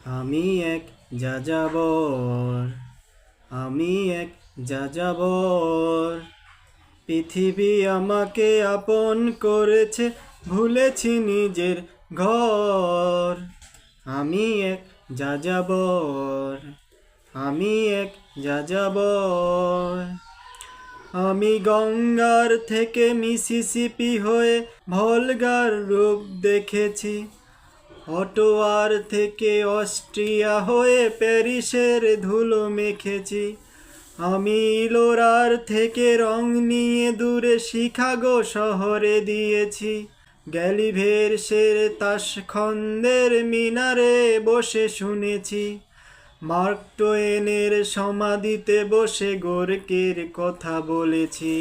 আমি এক যাযাবর, আমি এক যাযাবর। পৃথিবী আমাকে আপন করেছে, ভুলেছি নিজের ঘর। আমি এক যাযাবর, আমি এক যাযাবর। আমি গঙ্গার থেকে মিসিসিপি হয়ে ভলগার রূপ দেখেছি, অটোয়ার থেকে অস্ট্রিয়া হয়ে প্যারিসের ধুলো মেখেছি। আমি ইলোরার থেকে রং নিয়ে দূরে শিকাগো শহরে দিয়েছি। গ্যালিভেরসের তাশখন্দের মিনারে বসে শুনেছি। মার্ক টোয়েনের সমাধিতে বসে গোর্কির কথা বলেছি।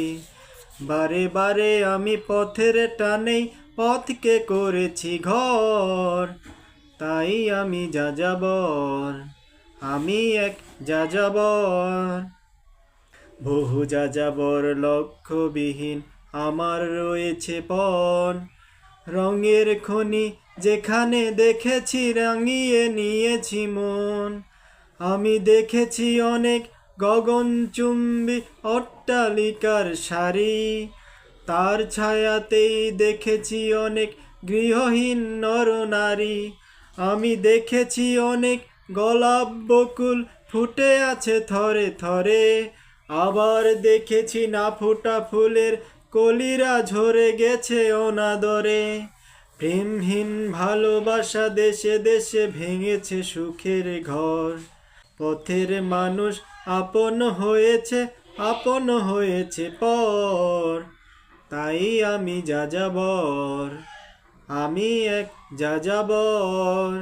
বারে বারে আমি পথের টানেই পথকে করেছি ঘর। তাই আমি যাযাবর, আমি এক যাযাবর। বহু যাযাবর লক্ষ্যবিহীন আমার রয়েছে পণ। রঙের খনি যেখানে দেখেছি রাঙিয়ে নিয়েছি মন। আমি দেখেছি অনেক গগনচুম্বী অট্টালিকার সারি, তার ছায়াতেই দেখেছি অনেক গৃহহীন নরনারী। আমি দেখেছি অনেক গোলাপ বকুল ফুটে আছে থরে থরে, আবার দেখেছি না ফোটা ফুলের কলিরা ঝরে গেছে অনাদরে। প্রেমহীন ভালোবাসা দেশে দেশে ভেঙেছে সুখের ঘর। পথের মানুষ আপন হয়েছে পর। তাই আমি যাযাবর, আমি এক যাযাবর।